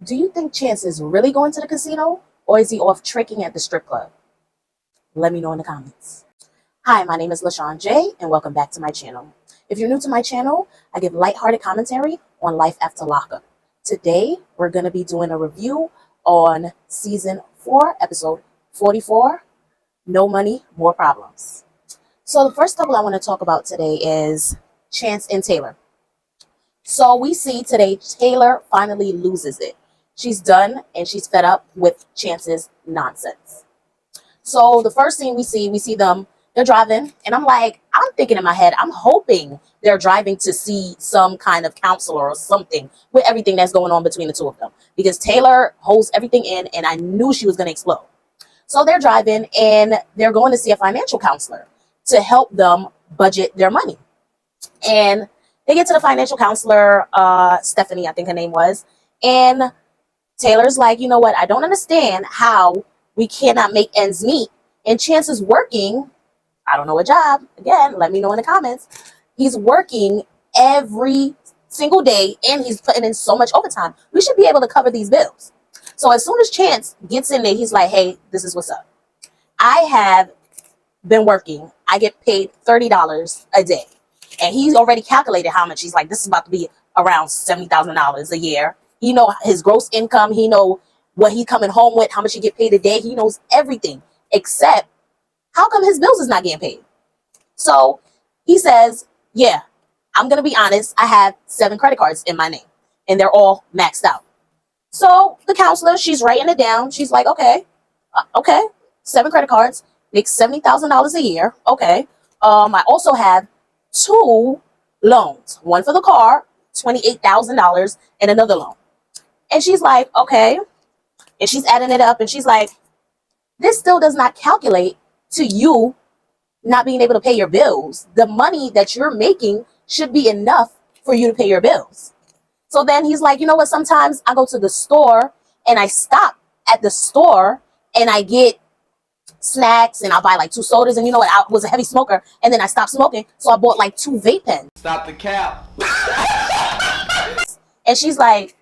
Do you think Chance is really going to the casino, or is he off tricking at the strip club? Let me know in the comments. Hi, my name is LaShawn J, and welcome back to my channel. If you're new to my channel, I give lighthearted commentary on life after lockup. Today, we're going to be doing a review on season 4, episode 44, No Money, More Problems. So the first couple I want to talk about today is Chance and Taylor. So we see today Taylor finally loses it. She's done and she's fed up with Chance's nonsense. So the first scene we see them, they're driving, and I'm thinking in my head, I'm hoping they're driving to see some kind of counselor or something with everything that's going on between the two of them, because Taylor holds everything in, and I knew she was going to explode. So they're driving and they're going to see a financial counselor to help them budget their money. And they get to the financial counselor, Stephanie, I think her name was, and Taylor's like, you know what? I don't understand how we cannot make ends meet. And Chance is working, I don't know what job. Again, let me know in the comments. He's working every single day and he's putting in so much overtime. We should be able to cover these bills. So as soon as Chance gets in there, he's like, hey, this is what's up. I have been working. I get paid $30 a day. And he's already calculated how much. He's like, this is about to be around $70,000 a year. He know his gross income. He know what he's coming home with, how much he get paid a day. He knows everything, except how come his bills is not getting paid? So he says, yeah, I'm going to be honest. I have 7 credit cards in my name and they're all maxed out. So the counselor, she's writing it down. She's like, okay, 7 credit cards, makes $70,000 a year. Okay. I also have 2 loans, one for the car, $28,000, and another loan. And she's like, okay. And she's adding it up and she's like, this still does not calculate to you not being able to pay your bills. The money that you're making should be enough for you to pay your bills. So then he's like, you know what? Sometimes I go to the store and I stop at the store and I get snacks and I'll buy like 2 sodas. And you know what? I was a heavy smoker and then I stopped smoking. So I bought like 2 vape pens. Stop the cap. And she's like,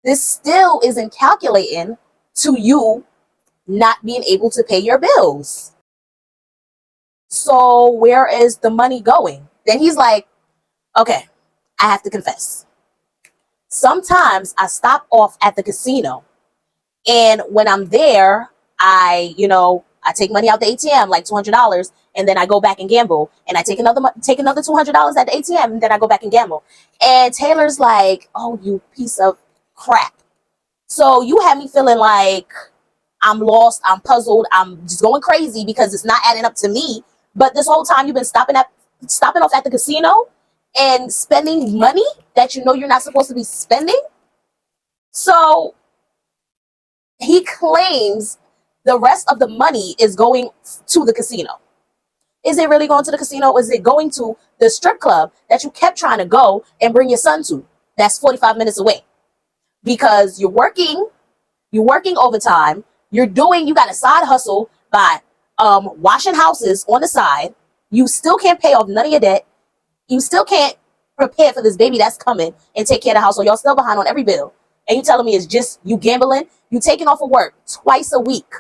this still isn't calculating to you not being able to pay your bills. So where is the money going? Then he's like, okay, I have to confess. Sometimes I stop off at the casino, and when I'm there, I take money out the ATM, like $200, and then I go back and gamble, and I take another $200 at the ATM, and then I go back and gamble. And Taylor's like, oh, you piece of crap. So you have me feeling like I'm lost, I'm puzzled, I'm just going crazy because it's not adding up to me. But this whole time you've been stopping off at the casino and spending money that you know you're not supposed to be spending. So he claims the rest of the money is going to the casino. Is it really going to the casino? Or is it going to the strip club that you kept trying to go and bring your son to? That's 45 minutes away. Because you're working overtime. You got a side hustle by washing houses on the side. You still can't pay off none of your debt. You still can't prepare for this baby that's coming and take care of the household. Y'all still behind on every bill. And you telling me it's just you gambling? You taking off of work twice a week,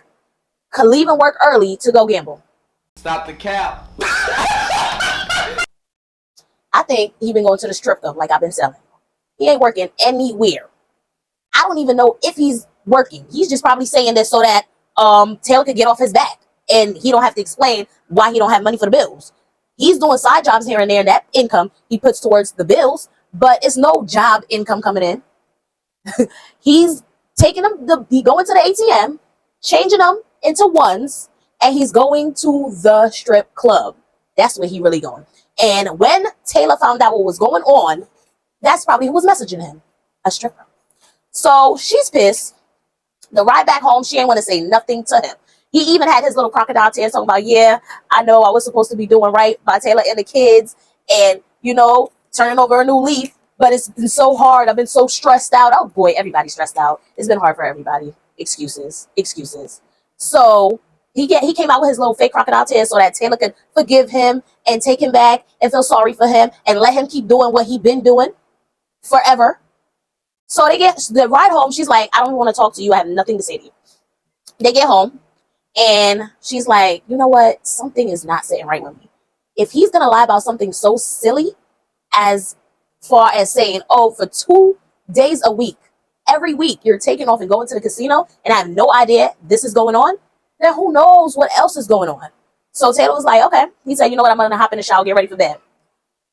leaving work early to go gamble. Stop the cap. I think he been going to the strip club like I've been selling. He ain't working anywhere. I don't even know if he's working. He's just probably saying this so that Taylor could get off his back and he don't have to explain why he don't have money for the bills. He's doing side jobs here and there, and that income he puts towards the bills, but it's no job income coming in. He's taking them, he going to the ATM, changing them into ones, and he's going to the strip club. That's where he really going. And when Taylor found out what was going on, that's probably who was messaging him, a stripper. So she's pissed. The ride back home, she ain't want to say nothing to him. He even had his little crocodile tears talking about, yeah, I know I was supposed to be doing right by Taylor and the kids and, turning over a new leaf, but it's been so hard. I've been so stressed out. Oh boy, everybody's stressed out. It's been hard for everybody. Excuses. So he came out with his little fake crocodile tears so that Taylor could forgive him and take him back and feel sorry for him and let him keep doing what he been doing forever. So they get the ride home. She's like, I don't even want to talk to you. I have nothing to say to you. They get home and she's like, you know what? Something is not sitting right with me. If he's going to lie about something so silly as far as saying, oh, for 2 days a week, every week you're taking off and going to the casino and I have no idea this is going on, then who knows what else is going on. So Taylor was like, okay. He said, you know what? I'm going to hop in the shower, get ready for bed.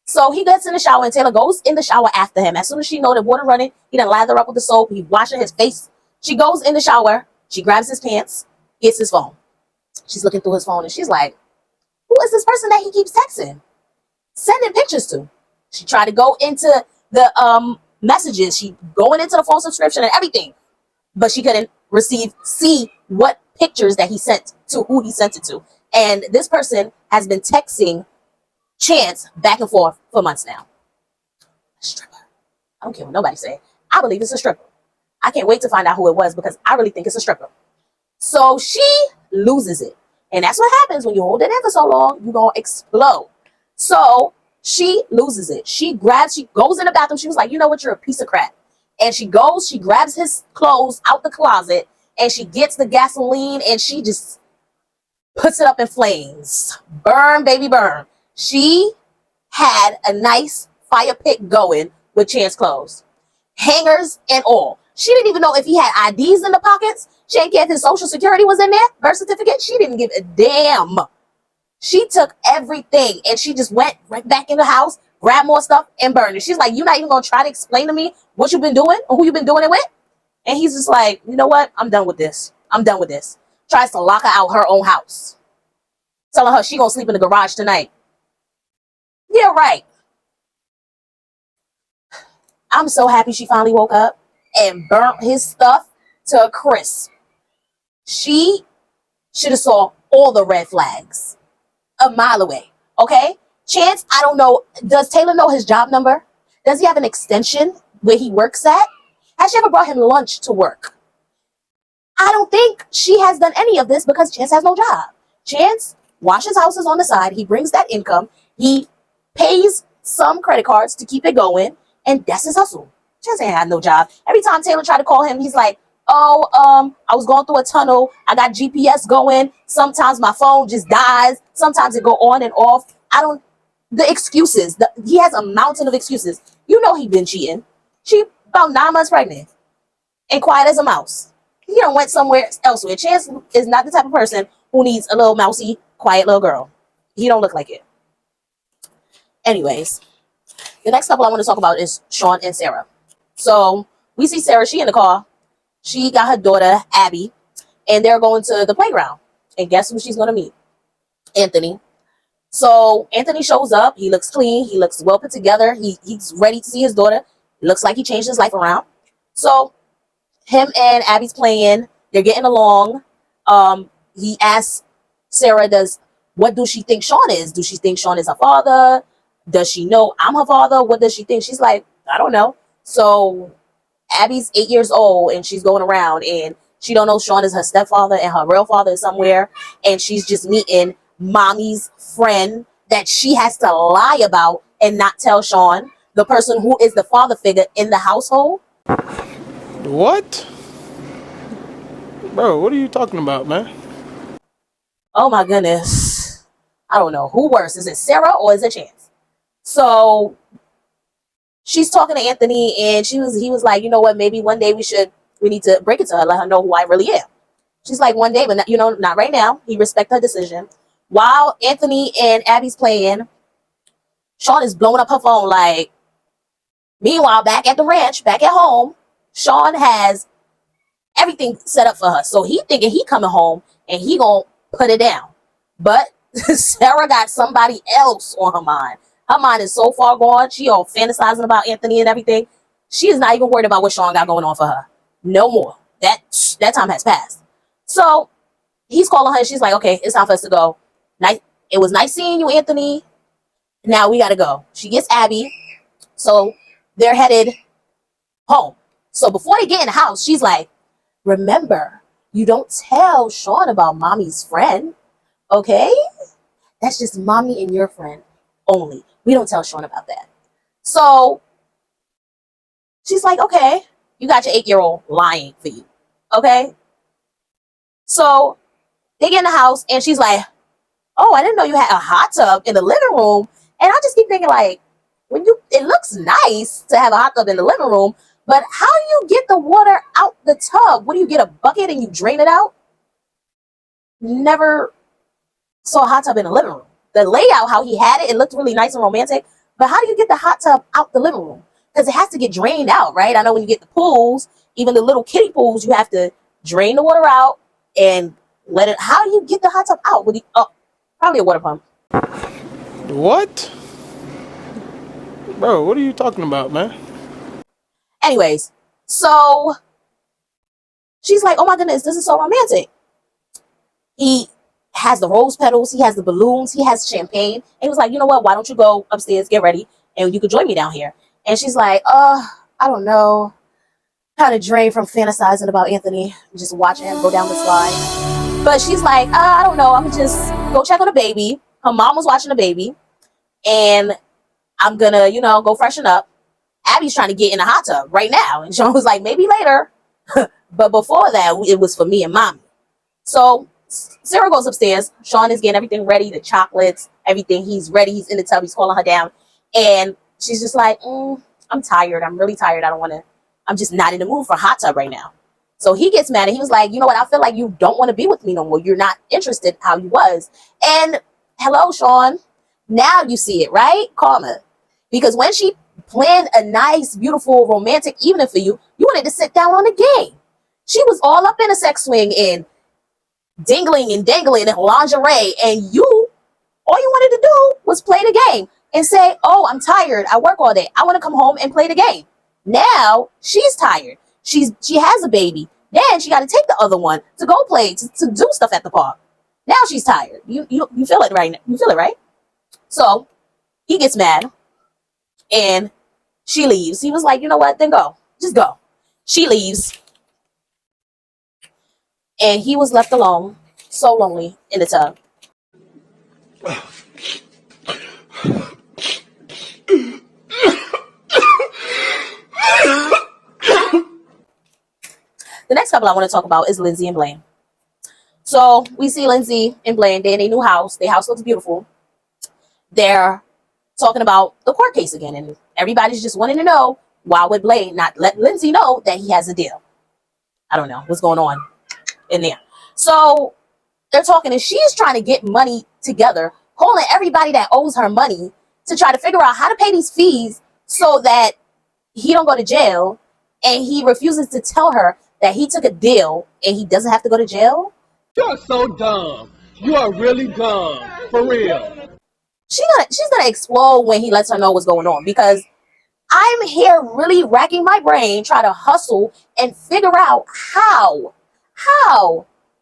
So he gets in the shower and Taylor goes in the shower after him. As soon as she know the water running, he done lather up with the soap. He washing his face. She goes in the shower. She grabs his pants, gets his phone. She's looking through his phone and she's like, who is this person that he keeps texting, sending pictures to? She tried to go into the messages. She going into the phone subscription and everything, but she couldn't see what pictures that he sent to who he sent it to. And this person has been texting Chance back and forth for months now. A stripper. I don't care what nobody say. I believe it's a stripper. I can't wait to find out who it was because I really think it's a stripper. So she loses it. And that's what happens when you hold it in for so long, you're going to explode. So she loses it. She goes in the bathroom. She was like, you know what? You're a piece of crap. And she grabs his clothes out the closet and she gets the gasoline and she just puts it up in flames. Burn, baby, burn. She had a nice fire pit going with Chan's clothes, hangers and all. She didn't even know if he had IDs in the pockets. She didn't care if his social security was in there, birth certificate. She didn't give a damn. She took everything and she just went right back in the house, grabbed more stuff and burned it. She's like, you're not even going to try to explain to me what you've been doing or who you've been doing it with? And he's just like, you know what? I'm done with this. I'm done with this. Tries to lock her out her own house, telling her she going to sleep in the garage tonight. Yeah, right. I'm so happy she finally woke up and burnt his stuff to a crisp. She should have saw all the red flags a mile away. Okay? Chance, I don't know. Does Taylor know his job number? Does he have an extension where he works at? Has she ever brought him lunch to work? I don't think she has done any of this because Chance has no job. Chance washes houses on the side. He brings that income. He pays some credit cards to keep it going, and that's his hustle. Chance ain't had no job. Every time Taylor tried to call him, he's like, oh, I was going through a tunnel. I got GPS going. Sometimes my phone just dies. Sometimes it go on and off. The excuses. He has a mountain of excuses. You know he been cheating. She about 9 months pregnant and quiet as a mouse. He done went somewhere elsewhere. Chance is not the type of person who needs a little mousy, quiet little girl. He don't look like it. Anyways, the next couple I want to talk about is Sean and Sarah. So we see Sarah, she in the car. She got her daughter, Abby, and they're going to the playground. And guess who she's going to meet? Anthony. So Anthony shows up. He looks clean. He looks well put together. He's ready to see his daughter. It looks like he changed his life around. So him and Abby's playing. They're getting along. He asks Sarah, what do she think Sean is? Do she think Sean is her father? Does she know I'm her father? What does she think? She's like, I don't know. So Abby's 8 years old and she's going around and she don't know Sean is her stepfather and her real father is somewhere. And she's just meeting mommy's friend that she has to lie about and not tell Sean, the person who is the father figure in the household. What? Bro, what are you talking about, man? Oh my goodness. I don't know. Who worse? Is it Sarah or is it Chance? So she's talking to Anthony and he was like, you know what, maybe one day we need to break it to her, let her know who I really am. She's like, one day, but not, not right now. He respects her decision. While Anthony and Abby's playing, Sean is blowing up her phone like, meanwhile, back at the ranch, back at home, Sean has everything set up for her. So he thinking he coming home and he gonna put it down. But Sarah got somebody else on her mind. Her mind is so far gone. She all fantasizing about Anthony and everything. She is not even worried about what Sean got going on for her. No more. That time has passed. So he's calling her and she's like, okay, it's time for us to go. Nice. It was nice seeing you, Anthony. Now we got to go. She gets Abby. So they're headed home. So before they get in the house, she's like, remember, you don't tell Sean about mommy's friend. Okay? That's just mommy and your friend only. We don't tell Sean about that. So she's like, okay. You got your 8-year-old lying for you. Okay? So they get in the house and she's like, oh, I didn't know you had a hot tub in the living room. And I just keep thinking like, it looks nice to have a hot tub in the living room, but how do you get the water out the tub? What do you get, a bucket and you drain it out? Never saw a hot tub in the living room. The layout, how he had it, it looked really nice and romantic. But how do you get the hot tub out the living room? Because it has to get drained out, right? I know when you get the pools, even the little kiddie pools, you have to drain the water out and let it. How do you get the hot tub out? Probably a water pump. What? Bro, what are you talking about, man? Anyways, so she's like, oh my goodness, this is so romantic. He has the rose petals, he has the balloons, he has champagne. And he was like, you know what, why don't you go upstairs, get ready, and you could join me down here. And she's like, I don't know. Kind of drained from fantasizing about Anthony, just watching him go down the slide. But she's like, I don't know, I'm gonna just go check on the baby. Her mom was watching the baby. And I'm gonna, go freshen up. Abby's trying to get in the hot tub right now. And Sean was like, maybe later. But before that, it was for me and mommy. So Sarah goes upstairs. Sean is getting everything ready, the chocolates, everything. He's ready. He's in the tub. He's calling her down. And she's just like, I'm tired. I'm really tired. I'm just not in the mood for a hot tub right now. So he gets mad and he was like, you know what? I feel like you don't want to be with me no more. You're not interested how you was. And hello, Sean. Now you see it, right? Karma. Because when she planned a nice, beautiful, romantic evening for you, you wanted to sit down on the game. She was all up in a sex swing and dingling and dangling in lingerie. And all you wanted to do was play the game and say, oh, I'm tired. I work all day. I want to come home and play the game. Now she's tired. She has a baby. Then she got to take the other one to go play, to do stuff at the park. Now she's tired. You feel it right now. You feel it, right? So he gets mad and she leaves. He was like, you know what? Then go. Just go. She leaves. And he was left alone, so lonely in the tub. The next couple I want to talk about is Lindsay and Blaine. So we see Lindsay and Blaine. They're in a new house. Their house looks beautiful. They're talking about the court case again. And everybody's just wanting to know, why would Blaine not let Lindsay know that he has a deal? I don't know what's going on in there. So they're talking and she's trying to get money together, calling everybody that owes her money to try to figure out how to pay these fees so that he don't go to jail. And he refuses to tell her that he took a deal and he doesn't have to go to jail. You're so dumb. You are really dumb. For real. She's gonna explode when he lets her know what's going on, because I'm here really racking my brain trying to hustle and figure out how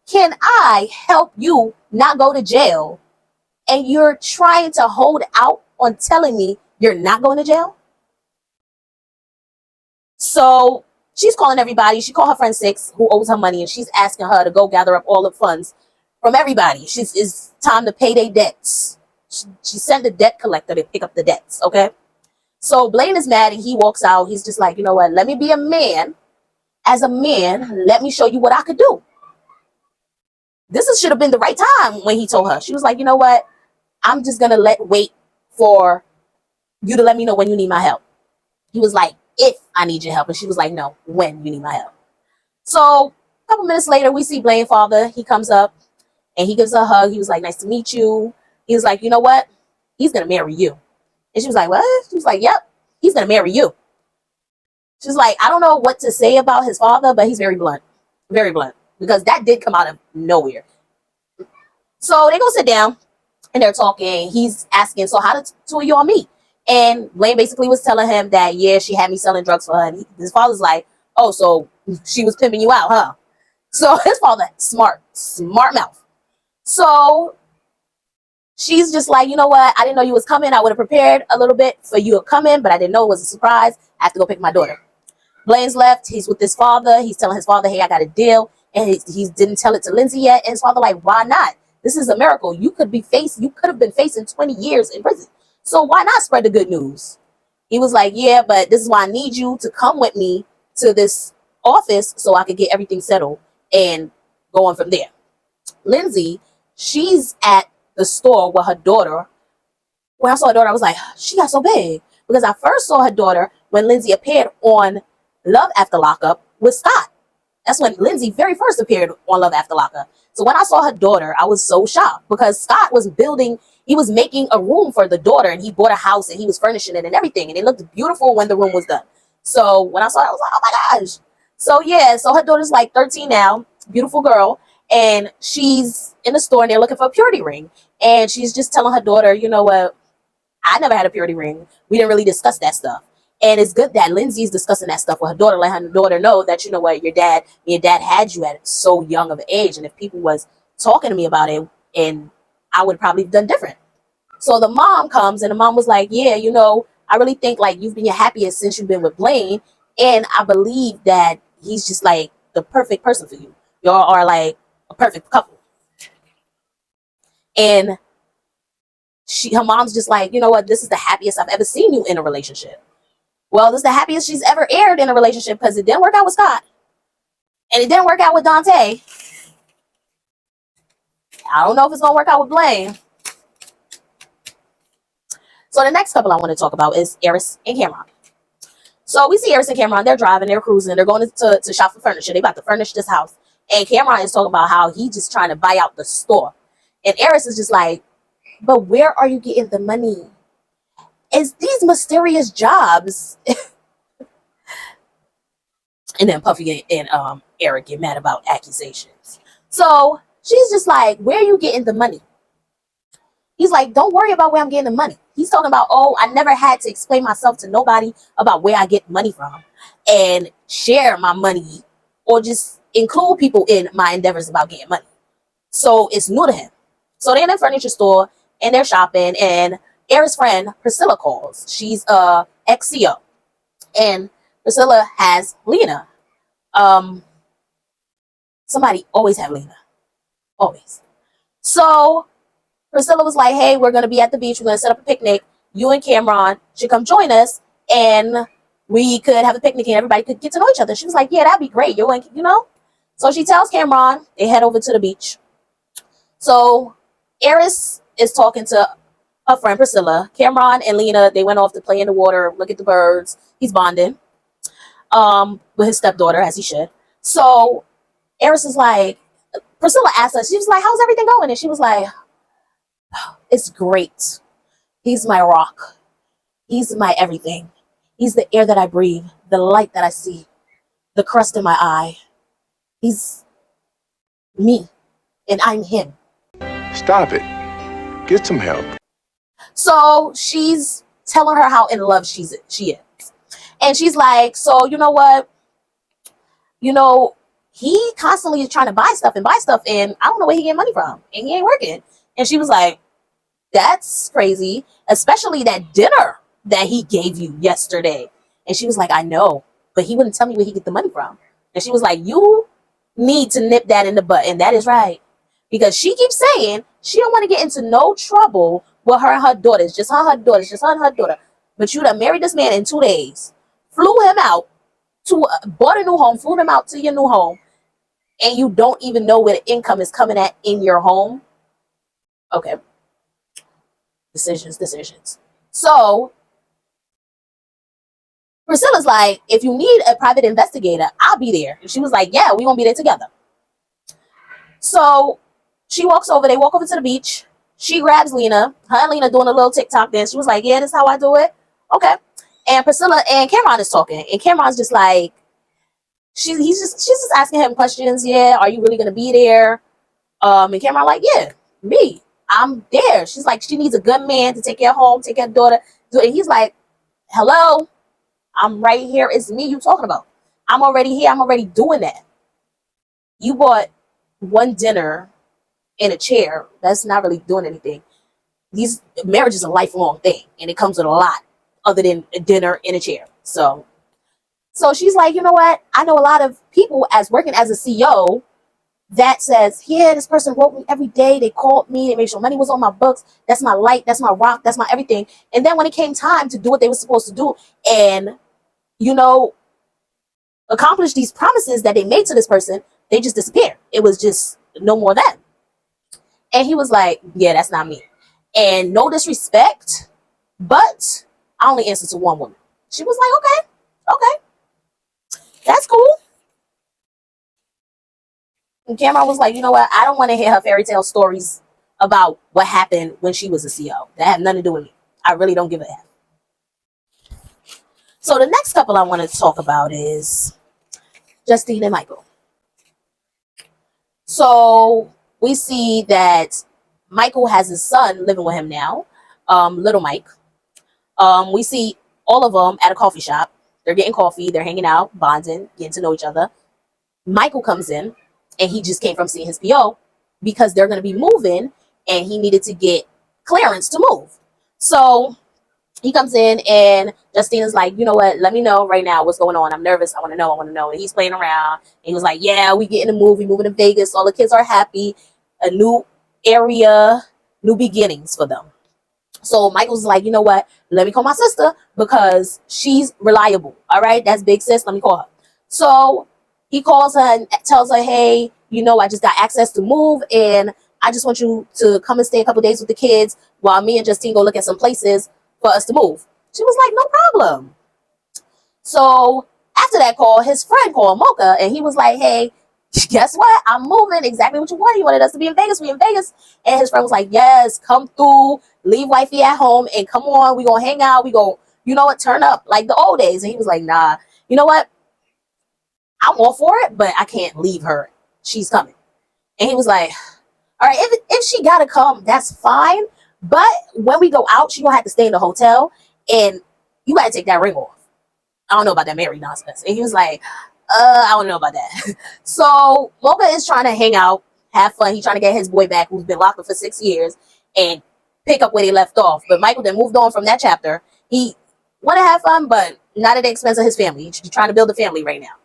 can I help you not go to jail, and you're trying to hold out on telling me you're not going to jail. So she's calling everybody. She called her friend Six, who owes her money, and she's asking her to go gather up all the funds from everybody. It's time to pay their debts. She sent the debt collector to pick up the debts, okay? So Blaine is mad and he walks out. He's just like, you know what? Let me be a man. As a man, let me show you what I could do. Should have been the right time when he told her. She was like, you know what? I'm just going to wait for you to let me know when you need my help. He was like, if I need your help. And she was like, no, when you need my help. So a couple minutes later, we see Blaine's father. He comes up and he gives her a hug. He was like, nice to meet you. He was like, you know what? He's going to marry you. And she was like, what? She was like, yep, he's going to marry you. She's like, I don't know what to say about his father, but he's very blunt, because that did come out of nowhere. So they go sit down and they're talking. He's asking, so how did two of y'all meet? And Blaine basically was telling him that, yeah, she had me selling drugs for her. And his father's like, oh, so she was pimping you out, huh? So his father, smart mouth. So she's just like, you know what? I didn't know you was coming. I would have prepared a little bit for you to come in, but I didn't know it was a surprise. I have to go pick my daughter. Blaine's left. He's with his father. He's telling his father, hey, I got a deal. And he didn't tell it to Lindsay yet. And his father like, why not? This is a miracle. You could have been facing 20 years in prison. So why not spread the good news? He was like, yeah, but this is why I need you to come with me to this office so I could get everything settled and go on from there. Lindsay, she's at the store with her daughter. When I saw her daughter, I was like, she got so big. Because I first saw her daughter when Lindsay appeared on Love After Lockup with Scott. That's when Lindsay very first appeared on Love After Lockup. So when I saw her daughter, I was so shocked because Scott was he was making a room for the daughter, and he bought a house and he was furnishing it and everything. And it looked beautiful when the room was done. So when I saw it, I was like, oh my gosh. So yeah, so her daughter's like 13 now, beautiful girl. And she's in the store and they're looking for a purity ring. And she's just telling her daughter, you know what? I never had a purity ring. We didn't really discuss that stuff. And it's good that Lindsay's discussing that stuff with her daughter, let her daughter know that, you know what, your dad had you at so young of an age. And if people was talking to me about it, and I would probably have done different. So the mom comes and the mom was like, yeah, you know, I really think like you've been your happiest since you've been with Blaine. And I believe that he's just like the perfect person for you. Y'all are like a perfect couple. And her mom's just like, you know what, this is the happiest I've ever seen you in a relationship. Well, this is the happiest she's ever aired in a relationship because it didn't work out with Scott. And it didn't work out with Dante. I don't know if it's going to work out with Blaine. So the next couple I want to talk about is Eris and Cameron. So we see Eris and Cameron, they're driving, they're cruising, they're going to shop for furniture. They about to furnish this house. And Cameron is talking about how he's just trying to buy out the store. And Eris is just like, but where are you getting the money? It's these mysterious jobs. And then Puffy and Eric get mad about accusations. So she's just like, where are you getting the money? He's like, don't worry about where I'm getting the money. He's talking about, oh, I never had to explain myself to nobody about where I get money from and share my money or just include people in my endeavors about getting money. So it's new to him. So they're in a furniture store and they're shopping, and Eris' friend Priscilla calls. She's ex-CO. And Priscilla has Lena. Somebody always have Lena. Always. So Priscilla was like, hey, we're going to be at the beach. We're going to set up a picnic. You and Cameron should come join us, and we could have a picnic and everybody could get to know each other. She was like, yeah, that'd be great. You know? So she tells Cameron, they head over to the beach. So Eris is talking to her friend Priscilla. Cameron and Lena, they went off to play in the water, look at the birds. He's bonding with his stepdaughter, as he should. So Eris is like, Priscilla asked her, she was like, how's everything going? And she was like, it's great. He's my rock. He's my everything. He's the air that I breathe, the light that I see, the crust in my eye. He's me, and I'm him. Stop it. Get some help. So she's telling her how in love she is. And she's like, so you know what? You know, he constantly is trying to buy stuff, and I don't know where he getting money from, and he ain't working. And she was like, that's crazy, especially that dinner that he gave you yesterday. And she was like, I know, but he wouldn't tell me where he get the money from. And she was like, you need to nip that in the butt. And that is right. Because she keeps saying she don't want to get into no trouble with her and her daughters. Just her and her daughter. But you done married this man in 2 days. Flew him out bought a new home, flew him out to your new home. And you don't even know where the income is coming at in your home. Okay. Decisions. So Priscilla's like, if you need a private investigator, I'll be there. And she was like, yeah, we're going to be there together. So they walk over to the beach. She grabs Lena. Her and Lena doing a little TikTok dance. She was like, yeah, this is how I do it. Okay. And Priscilla and Cameron is talking. And Cameron's just like, she's just asking him questions. Yeah, are you really going to be there? And Cameron like, yeah, me. I'm there. She's like, she needs a good man to take care of home, take care of daughter. And he's like, hello, I'm right here. It's me you talking about. I'm already here. I'm already doing that. You bought one dinner and a chair. That's not really doing anything. These marriage is a lifelong thing, and it comes with a lot other than a dinner and a chair. So she's like, you know what? I know a lot of people as working as a CEO that says, yeah, this person wrote me every day. They called me. They made sure money was on my books. That's my light. That's my rock. That's my everything. And then when it came time to do what they were supposed to do, and, you know, accomplish these promises that they made to this person, they just disappeared. It was just no more them. And he was like, yeah, that's not me. And no disrespect, but I only answer to one woman. She was like, okay, that's cool. And Cameron was like, you know what? I don't want to hear her fairy tale stories about what happened when she was a CO. That had nothing to do with me. I really don't give a F. So the next couple I want to talk about is Justine and Michael. So we see that Michael has his son living with him now, little Mike. We see all of them at a coffee shop. They're getting coffee, they're hanging out, bonding, getting to know each other. Michael comes in, and he just came from seeing his PO because they're going to be moving, and he needed to get clearance to move. So he comes in, and Justine is like, you know what, let me know right now what's going on. I'm nervous. I want to know. And he's playing around. And he was like, yeah, we get in the move. We moving to Vegas. All the kids are happy. A new area, new beginnings for them. So Michael's like, you know what, let me call my sister because she's reliable. All right, that's big sis. Let me call her. So he calls her and tells her, hey, you know, I just got access to move, and I just want you to come and stay a couple days with the kids while me and Justine go look at some places for us to move. She was like, no problem. So after that call, his friend called Mocha, and he was like, hey, guess what? I'm moving. Exactly what you wanted. You wanted us to be in Vegas. We in Vegas. And his friend was like, yes, come through. Leave wifey at home and come on. We gonna hang out. We gonna, you know what, turn up like the old days. And he was like, nah, you know what? I'm all for it, but I can't leave her. She's coming. And he was like, all right, if she gotta come, that's fine. But when we go out, she gonna have to stay in the hotel, and you gotta take that ring off. I don't know about that married nonsense. And he was like, I don't know about that. So Mocha is trying to hang out, have fun. He's trying to get his boy back, who's been locked up for 6 years, and pick up where they left off. But Michael then moved on from that chapter. He want to have fun, but not at the expense of his family. He's trying to build a family right now.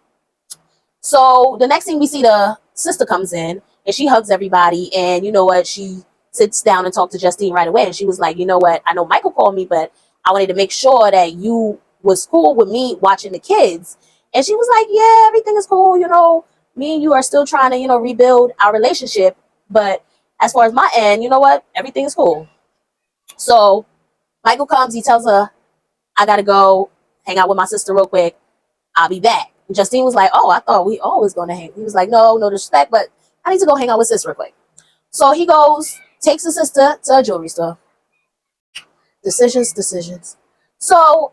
So the next thing we see, the sister comes in, and she hugs everybody. And you know what? She sits down and talks to Justine right away. And she was like, you know what? I know Michael called me, but I wanted to make sure that you was cool with me watching the kids. And she was like, yeah, everything is cool. You know, me and you are still trying to, you know, rebuild our relationship. But as far as my end, you know what? Everything is cool. So Michael comes, he tells her, I got to go hang out with my sister real quick. I'll be back. And Justine was like, oh, I thought we always going to hang. He was like, no disrespect, but I need to go hang out with sis real quick. So he goes, takes the sister to a jewelry store. Decisions. So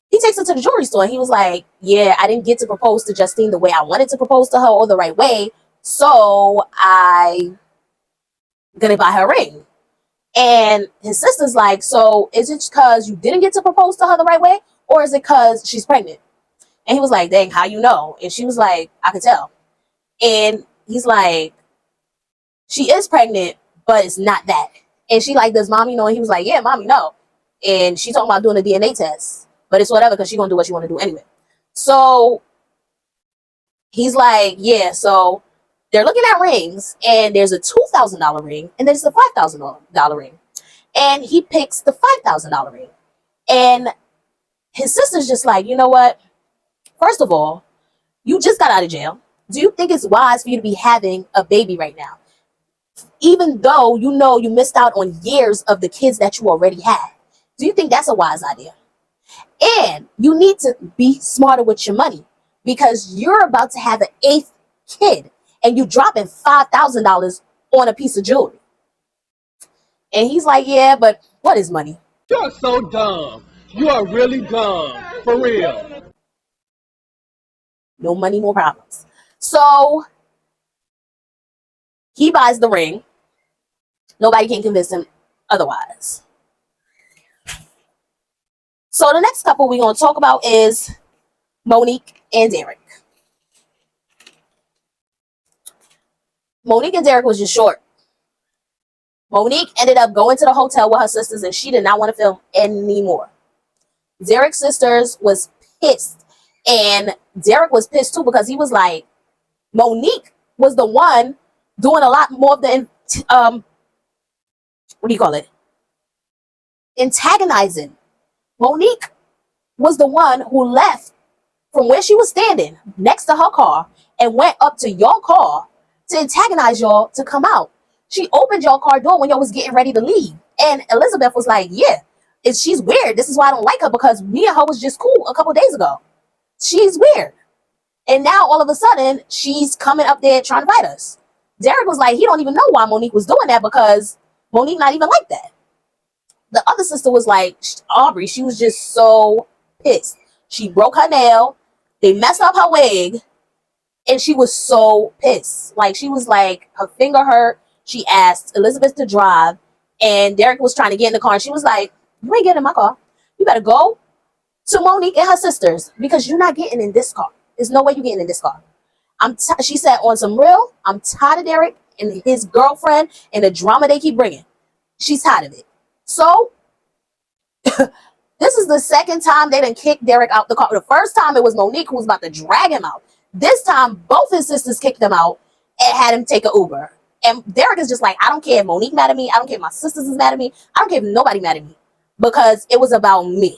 he takes her to the jewelry store, and he was like, yeah, I didn't get to propose to Justine the way I wanted to propose to her or the right way. So I'm going to buy her a ring. And his sister's like, so is it because you didn't get to propose to her the right way, or is it because she's pregnant? And he was like, dang, how you know? And she was like, I can tell. And he's like, she is pregnant, but it's not that. And she like, does mommy know? And he was like, yeah, mommy know. And she talking about doing a DNA test, but it's whatever because she's going to do what she want to do anyway. So he's like, yeah, so they're looking at rings, and there's a $2,000 ring, and there's a $5,000 ring. And he picks the $5,000 ring. And his sister's just like, you know what? First of all, you just got out of jail. Do you think it's wise for you to be having a baby right now? Even though you know you missed out on years of the kids that you already had. Do you think that's a wise idea? And you need to be smarter with your money, because you're about to have an 8th kid and you dropping $5,000 on a piece of jewelry. And he's like, yeah, but what is money? You are so dumb. You are really dumb. For real. No money, more problems. So he buys the ring. Nobody can convince him otherwise. So the next couple we're going to talk about is Monique and Derek. Monique and Derek was just short. Monique ended up going to the hotel with her sisters, and she did not want to film anymore. Derek's sisters was pissed, and Derek was pissed too, because he was like, Monique was the one doing a lot more of the what do you call it? Antagonizing. Monique was the one who left from where she was standing next to her car and went up to your car to antagonize y'all to come out. She opened your car door when y'all was getting ready to leave. And Elizabeth was like, yeah, she's weird. This is why I don't like her, because me and her was just cool a couple days ago. She's weird. And now all of a sudden, she's coming up there trying to fight us. Derek was like, he don't even know why Monique was doing that, because Monique not even like that. The other sister was like, Aubrey, she was just so pissed. She broke her nail. They messed up her wig. And she was so pissed. Like, she was like, her finger hurt. She asked Elizabeth to drive. And Derek was trying to get in the car. And she was like, you ain't getting in my car. You better go to Monique and her sisters, because you're not getting in this car. There's no way you're getting in this car. She said, on some real, I'm tired of Derek and his girlfriend and the drama they keep bringing. She's tired of it. So, this is the second time they done kicked Derek out the car. The first time it was Monique who was about to drag him out. This time, both his sisters kicked him out and had him take an Uber. And Derek is just like, I don't care if Monique mad at me. I don't care if my sisters is mad at me. I don't care if nobody mad at me. Because it was about me.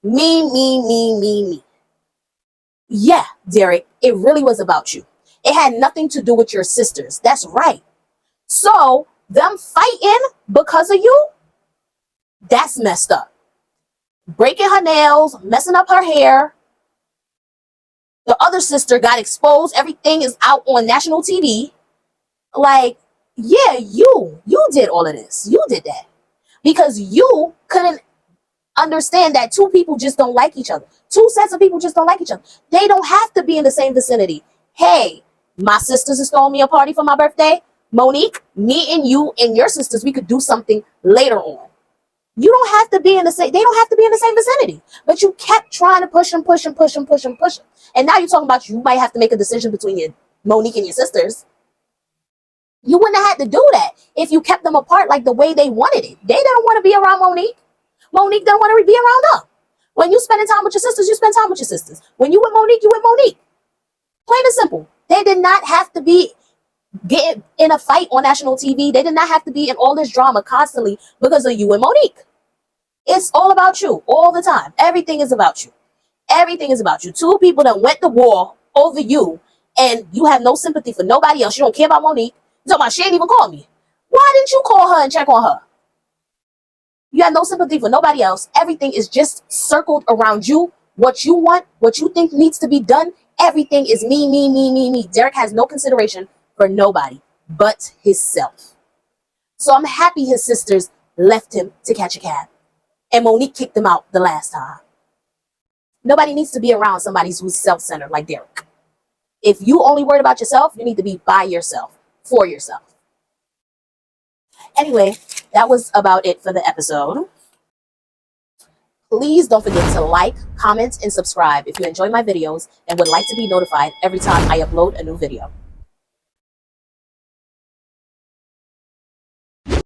Me. Yeah, Derek, it really was about you. It had nothing to do with your sisters. That's right. So, them fighting because of you, that's messed up. Breaking her nails, messing up her hair. The other sister got exposed. Everything is out on national TV. Like, yeah, you did all of this. You did that. Because you couldn't understand that two people just don't like each other. Two sets of people just don't like each other. They don't have to be in the same vicinity. Hey, my sisters is throwing me a party for my birthday. Monique, me and you and your sisters, we could do something later on. You don't have to be in the same, they don't have to be in the same vicinity. But you kept trying to push them. And now you're talking about you might have to make a decision between your Monique and your sisters. You wouldn't have had to do that if you kept them apart like the way they wanted it. They didn't want to be around Monique. Monique don't want to be around them. When you spending time with your sisters, you spend time with your sisters. When you with Monique, you with Monique. Plain and simple. They did not have to be getting in a fight on national TV. They did not have to be in all this drama constantly because of you and Monique. It's all about you all the time. Everything is about you. Everything is about you. Two people that went to war over you, and you have no sympathy for nobody else. You don't care about Monique. You talking about she ain't even call me. Why didn't you call her and check on her? You have no sympathy for nobody else. Everything is just circled around you. What you want, what you think needs to be done. Everything is me. Derek has no consideration for nobody but himself. So I'm happy his sisters left him to catch a cab. And Monique kicked him out the last time. Nobody needs to be around somebody who's self-centered like Derek. If you only worried about yourself, you need to be by yourself, for yourself. Anyway, that was about it for the episode. Please don't forget to like, comment, and subscribe if you enjoy my videos and would like to be notified every time I upload a new video.